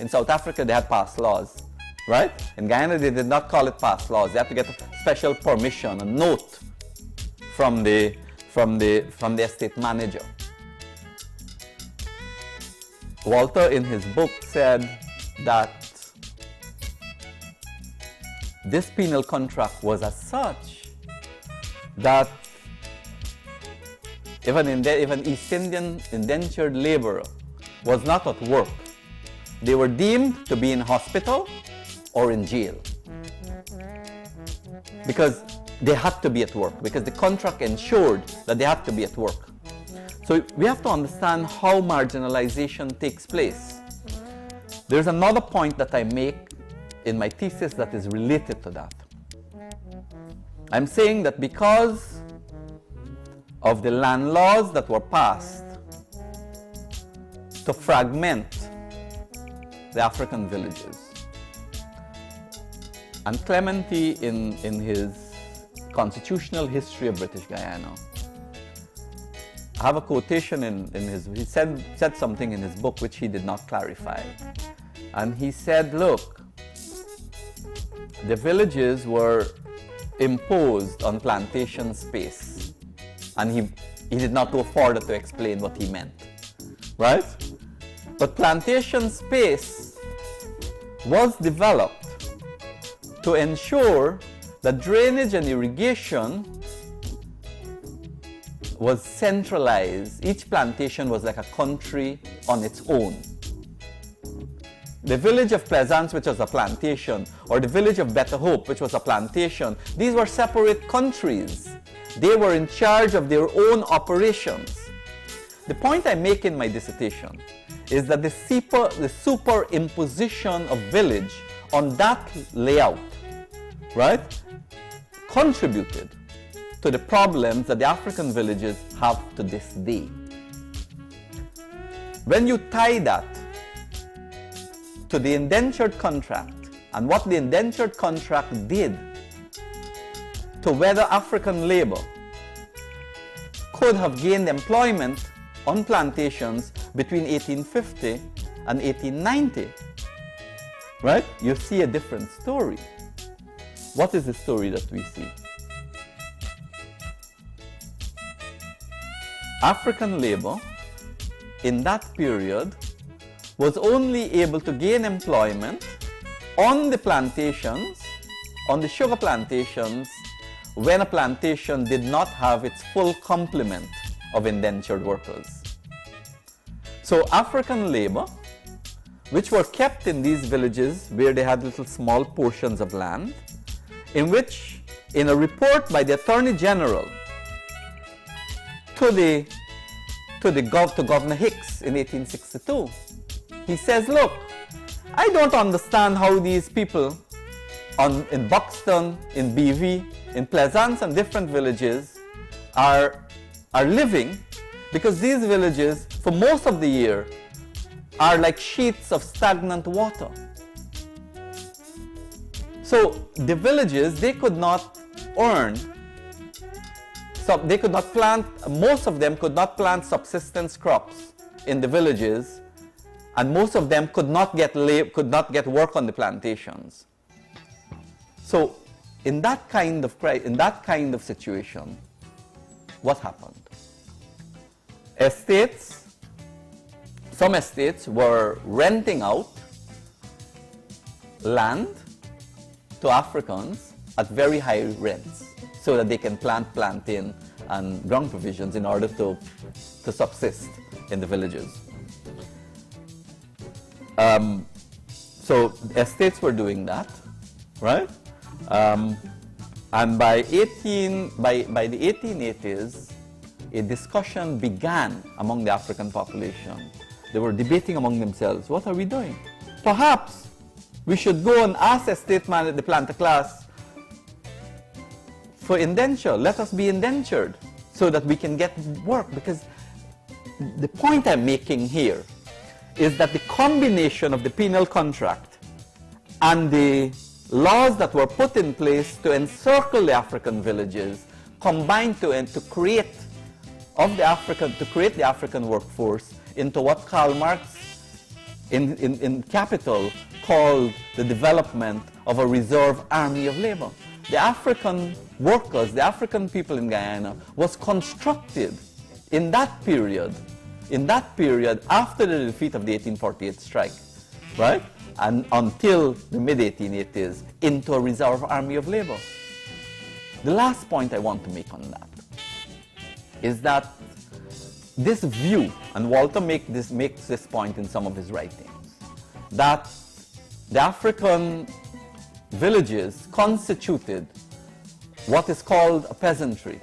In South Africa, they had passed laws, right? In Guyana, they did not call it passed laws. They had to get a special permission, a note from the estate manager. Walter, in his book, said that this penal contract was as such that if an East Indian indentured laborer was not at work, they were deemed to be in hospital or in jail, because they had to be at work, because the contract ensured that they had to be at work. So we have to understand how marginalization takes place. There's another point that I make in my thesis that is related to that. I'm saying that because of the land laws that were passed to fragment the African villages, and Clementi in his constitutional history of British Guyana, I have a quotation in his, he said something in his book which he did not clarify. And he said, look, the villages were imposed on plantation space. And he did not go further to explain what he meant, right? But plantation space was developed to ensure that drainage and irrigation was centralized. Each plantation was like a country on its own. The village of Plaisance, which was a plantation, or the village of Better Hope, which was a plantation, these were separate countries. They were in charge of their own operations. The point I make in my dissertation is that the superimposition of village on that layout, right, contributed to the problems that the African villages have to this day. When you tie that to the indentured contract and what the indentured contract did to whether African labor could have gained employment on plantations between 1850 and 1890, right? You see a different story. What is the story that we see? African labor in that period was only able to gain employment on the plantations, on the sugar plantations, when a plantation did not have its full complement of indentured workers. So African labor, which were kept in these villages where they had little small portions of land, in which, in a report by the Attorney General to Governor Hicks in 1862, he says, look, I don't understand how these people in Buxton, in BV, in Plaisance and different villages are living, because these villages for most of the year are like sheets of stagnant water. So the villages, they could not earn, so they could not plant, most of them could not plant subsistence crops in the villages, and most of them could not get work on the plantations. So in that kind of situation, what happened? Some estates were renting out land to Africans at very high rents so that they can plant plantain and ground provisions in order to subsist in the villages. So estates were doing that, right? And by the 1880s, a discussion began among the African population. They were debating among themselves, what are we doing? Perhaps we should go and ask estate man, the planter class, for indenture. Let us be indentured so that we can get work. Because the point I'm making here is that the combination of the penal contract and the laws that were put in place to encircle the African villages combined to create the African workforce into what Karl Marx in capital called the development of a reserve army of labor. The African workers, the African people in Guyana was constructed in that period after the defeat of the 1848 strike, right? And until the mid-1880s into a reserve army of labor. The last point I want to make on that is that this view, and Walter makes this point in some of his writings, that the African villages constituted what is called a peasantry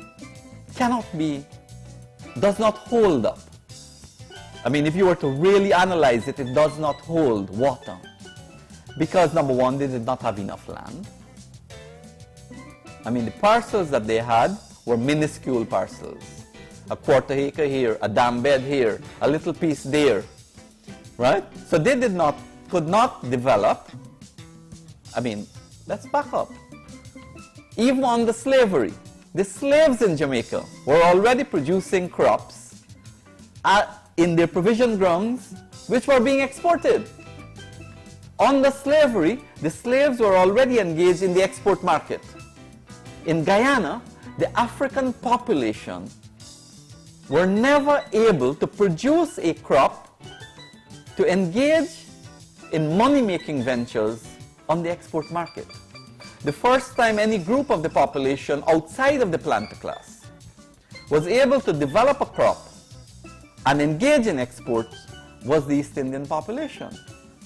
does not hold up. I mean, if you were to really analyze it, it does not hold water. Because number one, they did not have enough land. I mean, the parcels that they had were minuscule parcels. A quarter acre here, a dam bed here, a little piece there, right? So they could not develop. I mean, let's back up. Even under slavery, the slaves in Jamaica were already producing crops in their provision grounds, which were being exported. Under slavery, the slaves were already engaged in the export market. In Guyana, the African population were never able to produce a crop to engage in money-making ventures on the export market. The first time any group of the population outside of the planter class was able to develop a crop and engage in exports was the East Indian population,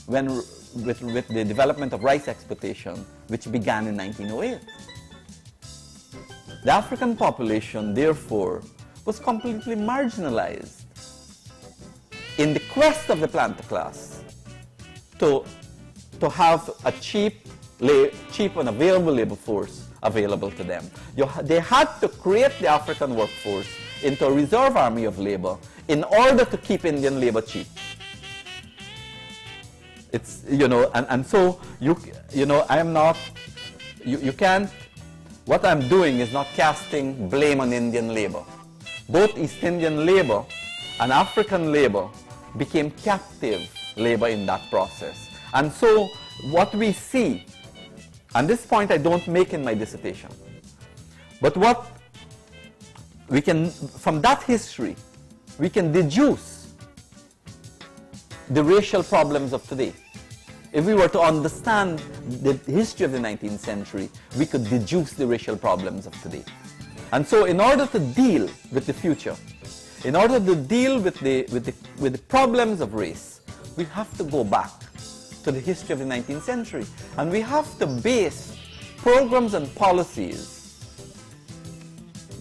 with the development of rice exportation, which began in 1908. The African population, therefore, was completely marginalized in the quest of the planter class to have a cheap and available labor force available to them. They had to create the African workforce into a reserve army of labor in order to keep Indian labor cheap. It's, and so, I am not, you can't, what I'm doing is not casting blame on Indian labor. Both East Indian labor and African labor became captive labor in that process. And so what we see, and this point I don't make in my dissertation, but what we can, from that history, we can deduce the racial problems of today. If we were to understand the history of the 19th century, we could deduce the racial problems of today. And so in order to deal with the future, in order to deal with the problems of race, we have to go back to the history of the 19th century. And we have to base programs and policies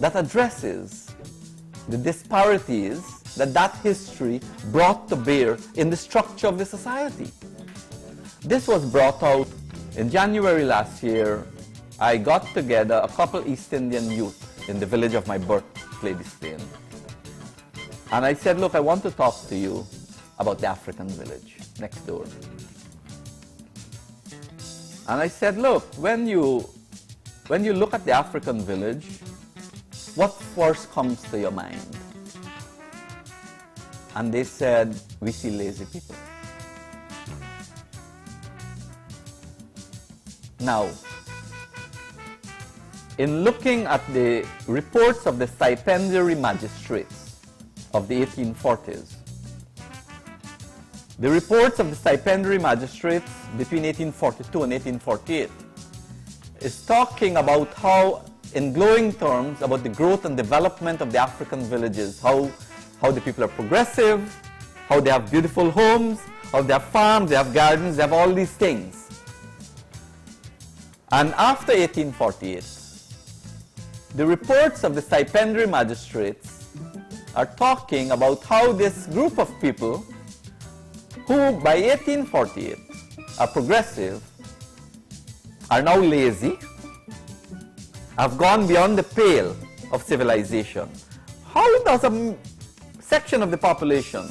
that addresses the disparities that history brought to bear in the structure of the society. This was brought out in January last year. I got together a couple East Indian youth in the village of my birthplace, Spain. And I said, look, I want to talk to you about the African village next door. And I said, look, when you look at the African village, what first comes to your mind? And they said, we see lazy people. Now, in looking at the reports of the stipendiary magistrates of the 1840s, the reports of the stipendiary magistrates between 1842 and 1848 is talking about how, in glowing terms, about the growth and development of the African villages, how the people are progressive, how they have beautiful homes, how they have farms, they have gardens, they have all these things. And after 1848, the reports of the stipendiary magistrates are talking about how this group of people, who by 1848 are progressive, are now lazy, have gone beyond the pale of civilization. How does a section of the population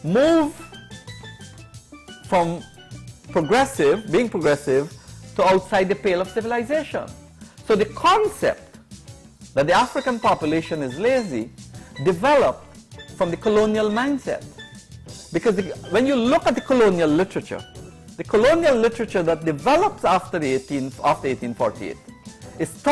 move from being progressive, to outside the pale of civilization? So the concept that the African population is lazy developed from the colonial mindset. Because when you look at the colonial literature that develops after 1848 is taught